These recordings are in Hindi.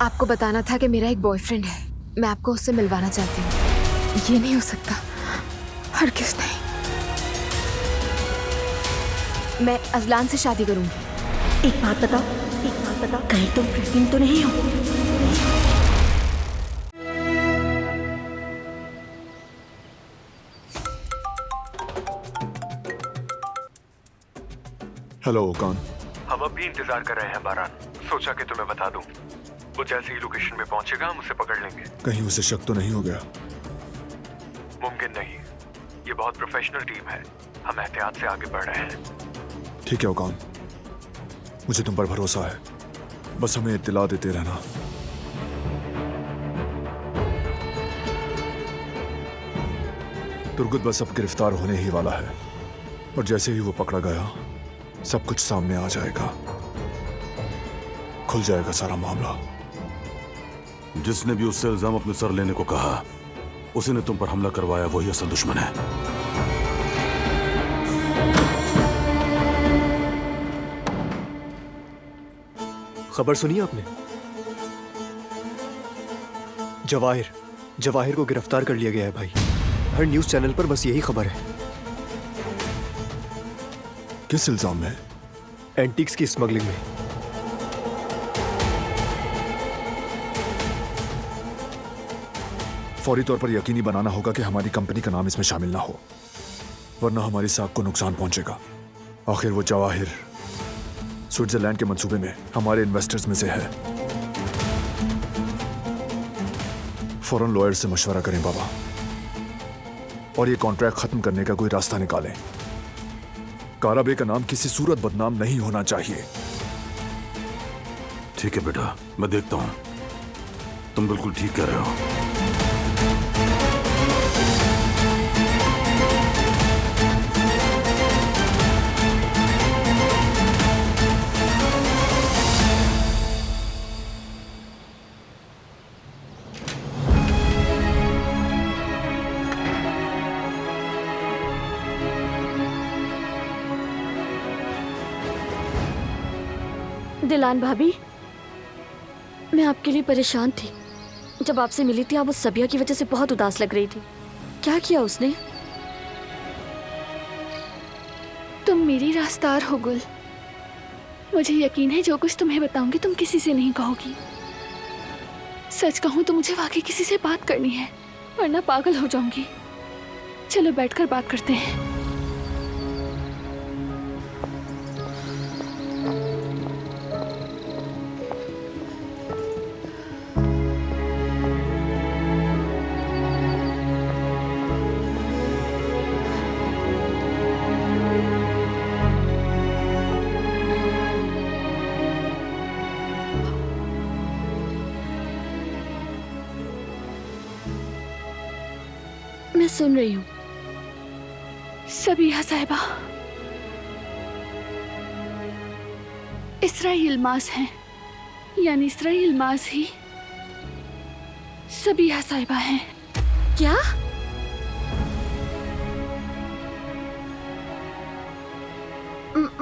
आपको बताना था कि मेरा एक बॉयफ्रेंड है। मैं आपको उससे मिलवाना चाहती हूँ। ये नहीं हो सकता, हरगिज़ नहीं। मैं अजलान से शादी करूंगी। एक बात बताओ, कहीं तुम प्रेग्नेंट तो नहीं हो? हेलो, कौन? हम अब भी इंतजार कर रहे हैं बारान। सोचा कि तुम्हें बता दूं। वो जैसे ही लोकेशन पे पहुंचेगा हम उसे पकड़ लेंगे। कहीं उसे शक तो नहीं हो गया? मुमकिन नहीं, ये बहुत प्रोफेशनल टीम है। हम एहतियात से आगे बढ़ रहे हैं। ठीक है कौन, मुझे तुम पर भरोसा है। बस हमें इत्तला देते रहना। तुर्गुत बस अब गिरफ्तार होने ही वाला है और जैसे ही वो पकड़ा गया सब कुछ सामने आ जाएगा। खुल जाएगा सारा मामला। जिसने भी उससे इल्जाम अपने सर लेने को कहा, उसी ने तुम पर हमला करवाया, वही असल दुश्मन है। खबर सुनी आपने? जवाहिर को गिरफ्तार कर लिया गया है भाई। हर न्यूज़ चैनल पर बस यही खबर है। किस इल्जाम में? एंटीक्स की स्मगलिंग में। फौरी तौर पर यकीनी बनाना होगा कि हमारी कंपनी का नाम इसमें शामिल ना हो, वरना हमारी साख को नुकसान पहुंचेगा। आखिर वो जवाहिर स्विट्जरलैंड के मंसूबे में हमारे इन्वेस्टर्स में से है। फौरन लॉयर से मशवरा करें बाबा, और ये कॉन्ट्रैक्ट खत्म करने का कोई रास्ता निकालें। काराबे का नाम किसी सूरत बदनाम नहीं होना चाहिए। ठीक है बेटा, मैं देखता हूं। तुम बिल्कुल ठीक कह रहे हो। दिलान भाभी, मैं आपके लिए परेशान थी। जब आपसे मिली थी आप उस सबिया की वजह से बहुत उदास लग रही थी। क्या किया उसने? तुम मेरी रास्तार हो गुल। मुझे यकीन है जो कुछ तुम्हें बताऊंगी तुम किसी से नहीं कहोगी। सच कहूं तो मुझे वाकई किसी से बात करनी है, वरना पागल हो जाऊंगी। चलो बैठकर बात करते हैं। मैं सुन रही हूँ। सबिया साहिबा इसरा इल्मास हैं, यानी इसरा इल्मास ही सबिया साहिबा हैं। क्या?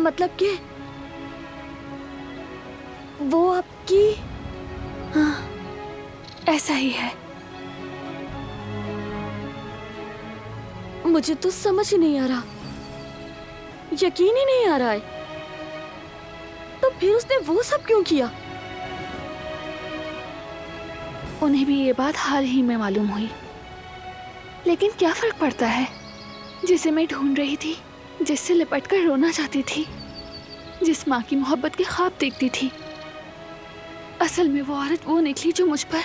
मतलब कि वो आपकी? हाँ, ऐसा ही है। मुझे तो समझ ही नहीं आ रहा, यकीन ही नहीं आ रहा है। तो फिर उसने वो सब क्यों किया? उन्हें भी ये बात हाल ही में मालूम हुई, लेकिन क्या फर्क पड़ता है? जिसे मैं ढूंढ रही थी, जिससे लिपटकर रोना चाहती थी, जिस माँ की मोहब्बत के ख्वाब देखती थी, असल में वो औरत वो निकली जो मुझ पर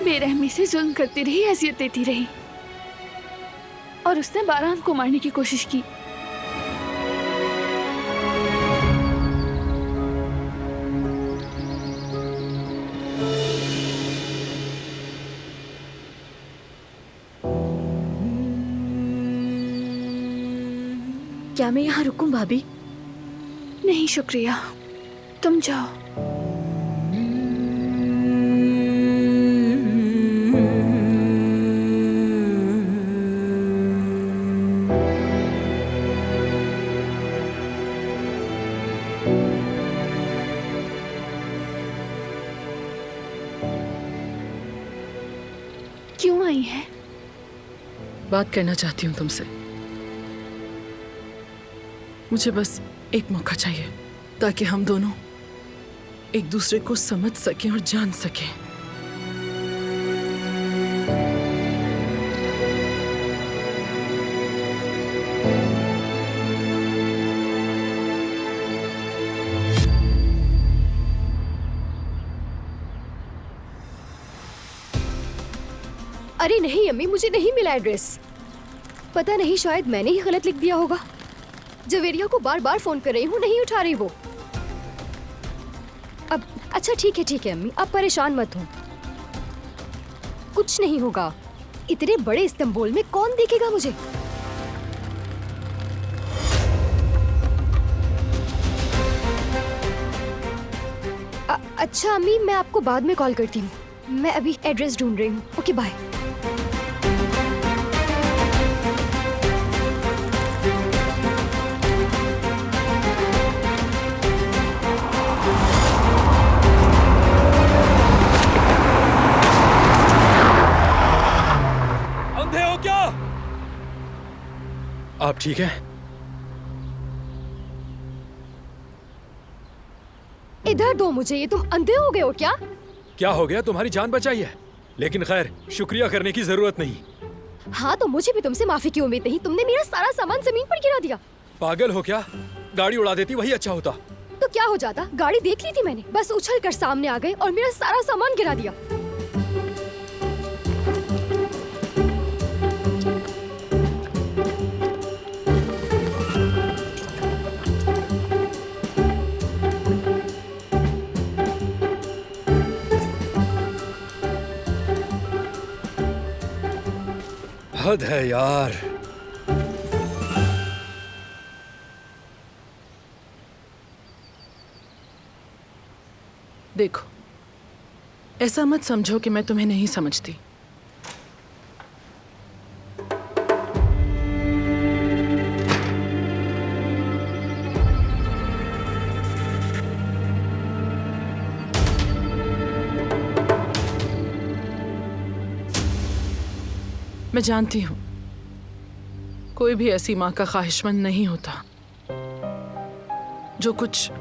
बेरहमी से जुल्म करती रही, अजियत देती रही, और उसने बारान को मारने की कोशिश की। क्या मैं यहाँ रुकूं भाभी? नहीं शुक्रिया, तुम जाओ। आई हैं? बात करना चाहती हूँ तुमसे। मुझे बस एक मौका चाहिए ताकि हम दोनों एक दूसरे को समझ सकें और जान सकें। अरे नहीं अम्मी, मुझे नहीं मिला एड्रेस। पता नहीं, शायद मैंने ही गलत लिख दिया होगा। जवेरिया को बार बार फोन कर रही हूँ, नहीं उठा रही वो। अब अच्छा ठीक है अम्मी, आप परेशान मत हो, कुछ नहीं होगा। इतने बड़े इस्तांबुल में कौन देखेगा मुझे? अच्छा अम्मी, मैं आपको बाद में कॉल करती हूँ। मैं अभी एड्रेस ढूंढ रही हूँ। Okay bye. अंधे हो क्या? आप ठीक हैं? इधर दो मुझे, ये तुम अंधे हो गए हो क्या? क्या हो गया? तुम्हारी जान बचाई है, लेकिन खैर शुक्रिया करने की जरूरत नहीं। हाँ तो मुझे भी तुमसे माफी की उम्मीद नहीं। तुमने मेरा सारा सामान जमीन पर गिरा दिया। पागल हो क्या? गाड़ी उड़ा देती वही अच्छा होता। तो क्या हो जाता? गाड़ी देख ली थी मैंने, बस उछल कर सामने आ गए और मेरा सारा सामान गिरा दिया। हद है यार। देखो, ऐसा मत समझो कि मैं तुम्हें नहीं समझती। मैं जानती हूं कोई भी ऐसी मां का ख्वाहिशमंद नहीं होता। जो कुछ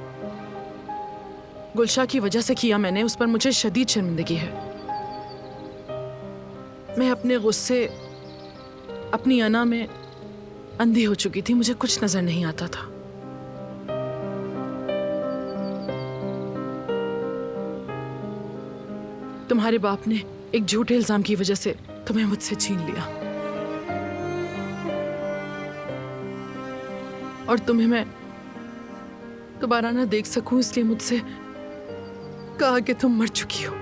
गुलशा की वजह से किया मैंने, उस पर मुझे शदीद शर्मिंदगी है। मैं अपने गुस्से, अपनी अना में अंधी हो चुकी थी। मुझे कुछ नजर नहीं आता था। तुम्हारे बाप ने एक झूठे इल्जाम की वजह से तुम्हें मुझसे छीन लिया, और तुम्हें मैं दोबारा ना देख सकूं इसलिए मुझसे कहा कि तुम मर चुकी हो।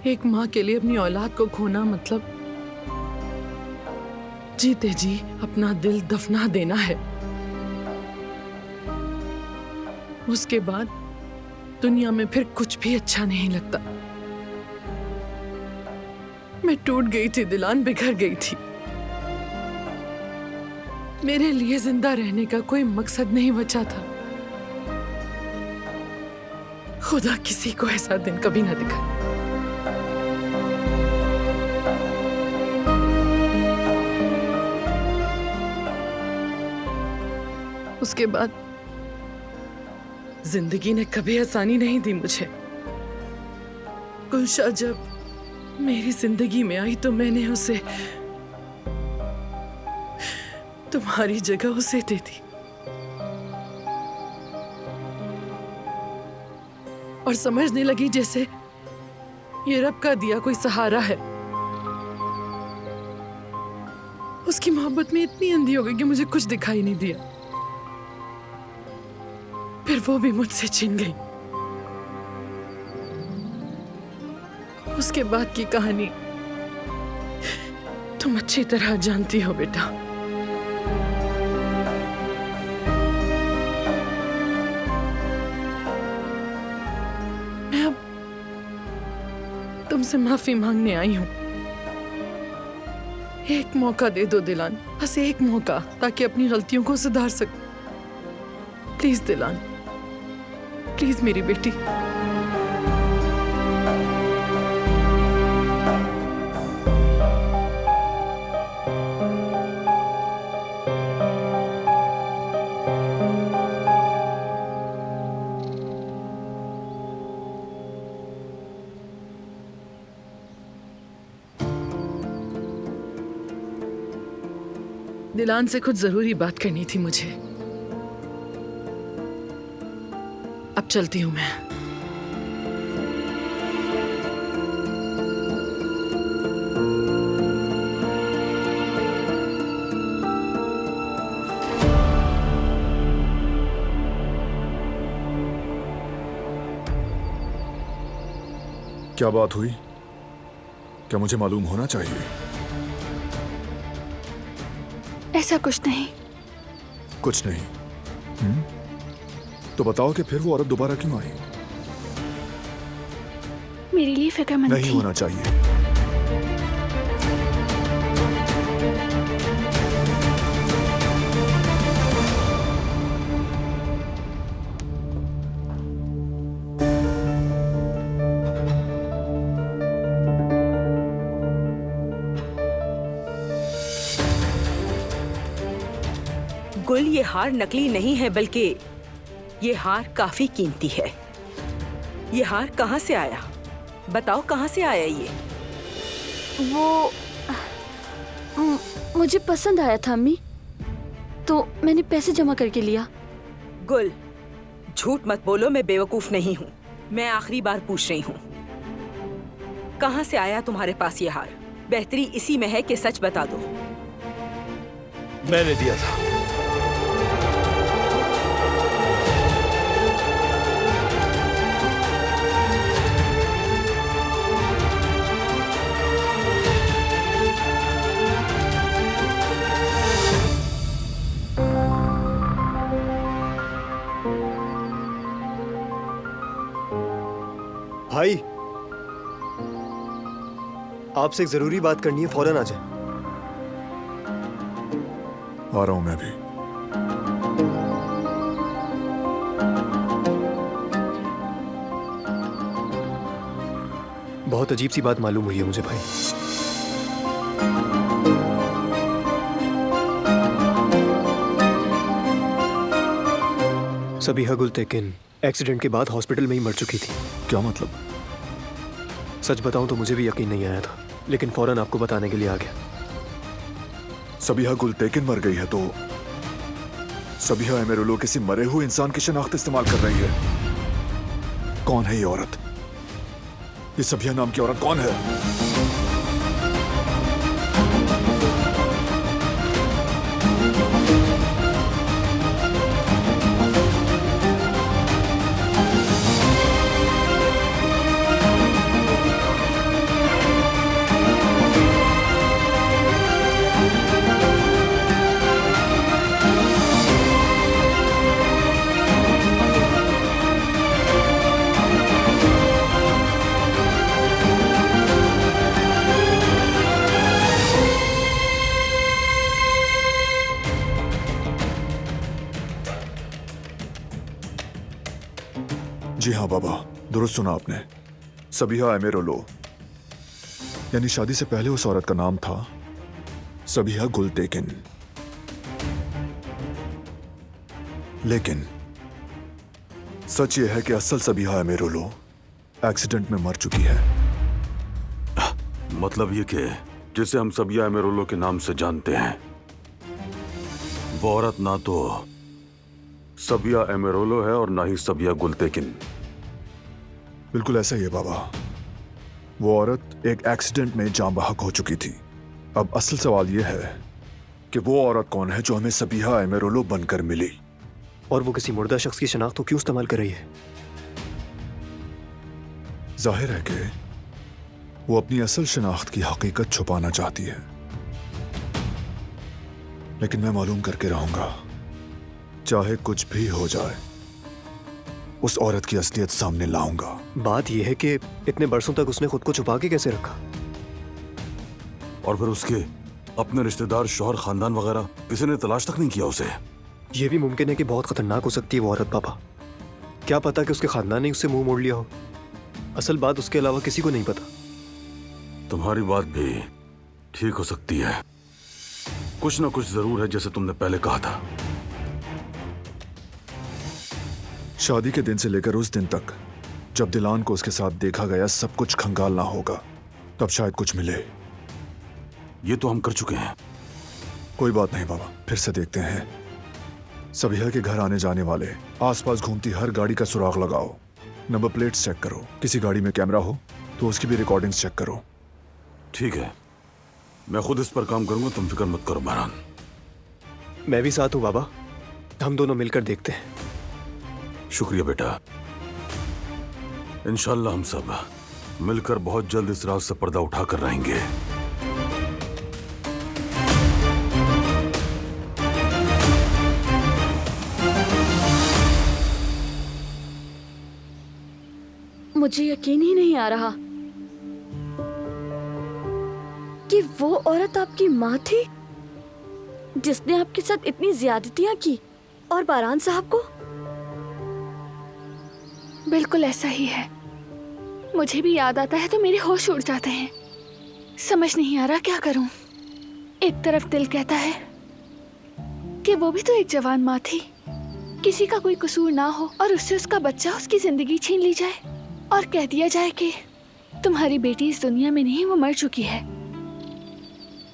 एक मां के लिए अपनी औलाद को खोना मतलब जीते जी अपना दिल दफना देना है। उसके बाद दुनिया में फिर कुछ भी अच्छा नहीं लगता। मैं टूट गई थी दिलान, बिखर गई थी। मेरे लिए जिंदा रहने का कोई मकसद नहीं बचा था। खुदा किसी को ऐसा दिन कभी ना दिखा। उसके बाद जिंदगी ने कभी आसानी नहीं दी मुझे। गुलशा जब मेरी जिंदगी में आई तो मैंने उसे, तुम्हारी जगह उसे दे दी, और समझने लगी जैसे ये रब का दिया कोई सहारा है। उसकी मोहब्बत में इतनी अंधी हो गई कि मुझे कुछ दिखाई नहीं दिया। फिर वो भी मुझसे छिन गई। उसके बाद की कहानी तुम अच्छी तरह जानती हो बेटा। मैं अब तुमसे माफी मांगने आई हूं। एक मौका दे दो दिलान, बस एक मौका, ताकि अपनी गलतियों को सुधार सकूं। प्लीज दिलान, प्लीज मेरी बेटी। दिलान से कुछ जरूरी बात करनी थी मुझे। अब चलती हूँ मैं। क्या बात हुई? क्या मुझे मालूम होना चाहिए? ऐसा कुछ नहीं। कुछ नहीं? तो बताओ कि फिर वो औरत दोबारा क्यों आई? मेरे लिए फिक्रमंद नहीं थी। होना चाहिए। गुल, ये हार नकली नहीं है, बल्कि ये हार काफी कीमती है। ये हार कहाँ से आया? बताओ, कहाँ से आया ये? वो मुझे पसंद आया था अम्मी, तो मैंने पैसे जमा करके लिया। गुल, झूठ मत बोलो, मैं बेवकूफ नहीं हूँ। मैं आखिरी बार पूछ रही हूँ, कहाँ से आया तुम्हारे पास ये हार? बेहतरी इसी में है कि सच बता दो। मैंने दिया था। भाई, आपसे एक जरूरी बात करनी है, फौरन आ जाए। आ रहा हूं मैं भी। बहुत अजीब सी बात मालूम हुई है मुझे भाई। सबीहा गुल तेकिन एक्सीडेंट के बाद हॉस्पिटल में ही मर चुकी थी। क्या मतलब? सच बताऊं तो मुझे भी यकीन नहीं आया था, लेकिन फौरन आपको बताने के लिए आ गया। सबीहा गुल तेकिन मर गई है तो सबीहा एमेरुल्लू किसी मरे हुए इंसान की शनाख्त इस्तेमाल कर रही है। कौन है ये औरत? ये सबीहा नाम की औरत कौन है? जी हाँ बाबा, दुरुस्त सुना आपने। सबीहा एमेरुल्लू, यानी शादी से पहले उस औरत का नाम था सबीहा गुल तेकिन। लेकिन सच ये है कि असल सबीहा एमेरुल्लू एक्सीडेंट में मर चुकी है। मतलब ये कि जिसे हम सबीहा एमेरुल्लू के नाम से जानते हैं, वो औरत ना तो सबीहा एमेरुल्लू है और ना ही सबीहा गुल तेकिन। बिल्कुल ऐसा ही है बाबा। वो औरत एक एक्सीडेंट में जान बहक हो चुकी थी। अब असल सवाल यह है कि वो औरत कौन है जो हमें सबीहा एमेरुल्लू बनकर मिली। और वो किसी मुर्दा शख्स की शनाख्त तो क्यों इस्तेमाल कर रही है? जाहिर है कि वो अपनी असल शनाख्त की हकीकत छुपाना चाहती है, लेकिन मैं मालूम करके रहूंगा। चाहे कुछ भी हो जाए, उस औरत की असलियत सामने लाऊंगा। बात यह है कि इतने बरसों तक उसने खुद को छुपा के कैसे रखा? और फिर उसके अपने रिश्तेदार, शौहर, खानदान वगैरह किसी ने तलाश तक नहीं किया उसे। यह भी मुमकिन है कि बहुत खतरनाक हो सकती है वो औरत बाबा। क्या पता कि उसके खानदान ने उससे मुंह मोड़ लिया हो। असल बात उसके अलावा किसी को नहीं पता। तुम्हारी बात भी ठीक हो सकती है। कुछ ना कुछ जरूर है, जैसे तुमने पहले कहा था। शादी के दिन से लेकर उस दिन तक जब दिलान को उसके साथ देखा गया, सब कुछ खंगालना होगा, तब शायद कुछ मिले। ये तो हम कर चुके हैं। कोई बात नहीं बाबा, फिर से देखते हैं। सबिहा के घर आने जाने वाले आसपास घूमती हर गाड़ी का सुराग लगाओ, नंबर प्लेट चेक करो, किसी गाड़ी में कैमरा हो तो उसकी भी रिकॉर्डिंग्स चेक करो। ठीक है, मैं खुद इस पर काम करूंगा, तुम फिक्र मत करो बारान। मैं भी साथ हूँ बाबा, हम दोनों मिलकर देखते हैं। शुक्रिया बेटा। इंशाल्लाह हम सब मिलकर बहुत जल्द इस राज से पर्दा उठाकर रहेंगे। मुझे यकीन ही नहीं आ रहा कि वो औरत आपकी माँ थी जिसने आपके साथ इतनी ज्यादतियां की, और बारान साहब को। बिल्कुल ऐसा ही है। मुझे भी याद आता है तो मेरे होश उड़ जाते हैं। समझ नहीं आ रहा क्या करूं। एक तरफ दिल कहता है कि वो भी तो एक जवान माँ थी, किसी का कोई कसूर ना हो और उससे उसका बच्चा, उसकी जिंदगी छीन ली जाए और कह दिया जाए कि तुम्हारी बेटी इस दुनिया में नहीं, वो मर चुकी है।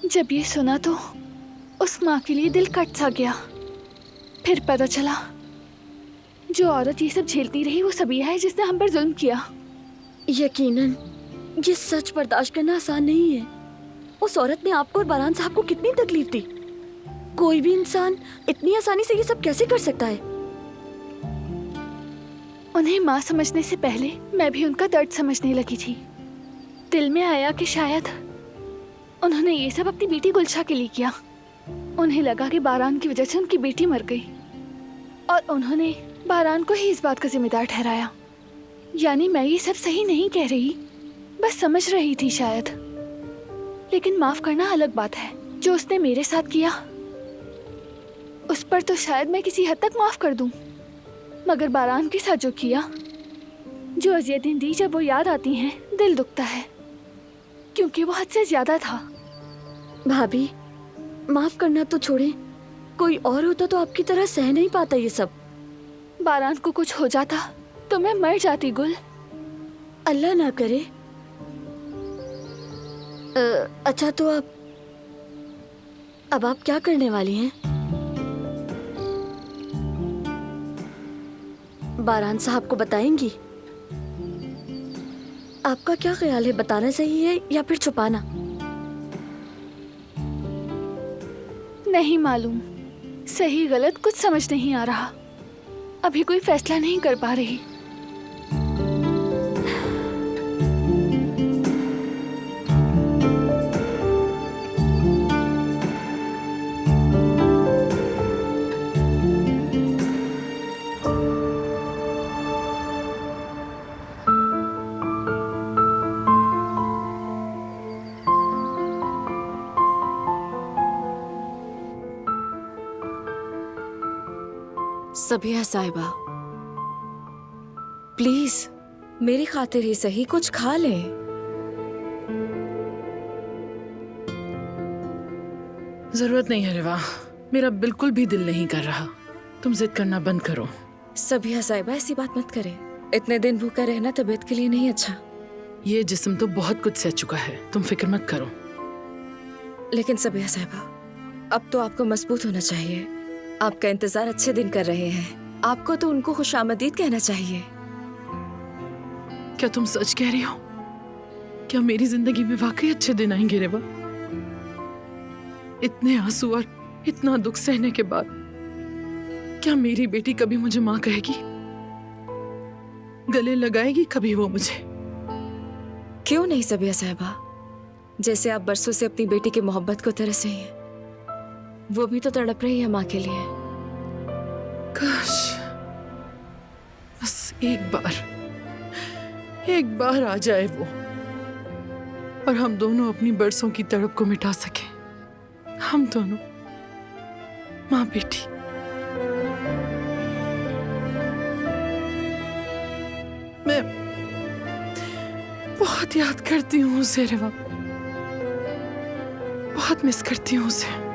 जब ये सुना तो उस माँ के लिए दिल कट सा गया। फिर पता चला जो औरत ये सब झेलती रही वो सबिहा है जिसने हम पर जुल्म किया। यकीनन ये सच बर्दाश्त करना आसान नहीं है। उस औरत ने आपको और बारान साहब को कितनी तकलीफ दी। कोई भी इंसान इतनी आसानी से ये सब कैसे कर सकता है? उन्हें माँ समझने से पहले मैं भी उनका दर्द समझने लगी थी। दिल में आया कि शायद उन्होंने ये सब अपनी बेटी गुलशा के लिए किया। उन्हें लगा कि बारान की वजह से उनकी बेटी मर गई और उन्होंने बारान को ही इस बात का जिम्मेदार ठहराया। यानी मैं ये सब सही नहीं कह रही, बस समझ रही थी शायद। लेकिन माफ करना अलग बात है। जो उसने मेरे साथ किया उस पर तो शायद मैं किसी हद तक माफ कर दूं, मगर बारान के साथ जो किया, जो अज़ियतें दी, जब वो याद आती हैं दिल दुखता है, क्योंकि वो हद से ज्यादा था। भाभी, माफ करना तो छोड़े, कोई और होता तो आपकी तरह सह नहीं पाता ये सब। बारान को कुछ हो जाता तो मैं मर जाती गुल। अल्लाह ना करे। अच्छा तो अब आप क्या करने वाली हैं? बारान साहब को बताएंगी? आपका क्या ख्याल है, बताना सही है या फिर छुपाना? नहीं मालूम, सही गलत कुछ समझ नहीं आ रहा। अभी कोई फैसला नहीं कर पा रही। सबिहा साहिबा, प्लीज मेरी खातिर ही सही कुछ खा ले। जरूरत नहीं है रिवा, मेरा बिल्कुल भी दिल नहीं कर रहा। तुम जिद करना बंद करो। सबिहा साहिबा ऐसी बात मत करे। इतने दिन भूखा रहना तबीयत के लिए नहीं अच्छा। ये जिस्म तो बहुत कुछ सह चुका है, तुम फिक्र मत करो। लेकिन सबिहा साहिबा, अब तो आपको मजबूत होना चाहिए। आपका इंतजार अच्छे दिन कर रहे हैं। आपको तो उनको खुशामदीद कहना चाहिए। क्या तुम सच कह रही हो? क्या मेरी जिंदगी में वाकई अच्छे दिन आएंगे रिवा? इतने आंसू और इतना दुख सहने के बाद क्या मेरी बेटी कभी मुझे माँ कहेगी? गले लगाएगी कभी वो मुझे? क्यों नहीं सबिहा साहिबा, जैसे आप बरसों से अपनी बेटी की मोहब्बत को तरस रही हैं, वो भी तो तड़प रही है माँ के लिए। काश बस एक बार आ जाए वो, और हम दोनों अपनी बरसों की तड़प को मिटा सके। हम दोनों माँ बेटी। मैं बहुत याद करती हूँ उसे रिवा, बहुत मिस करती हूँ उसे।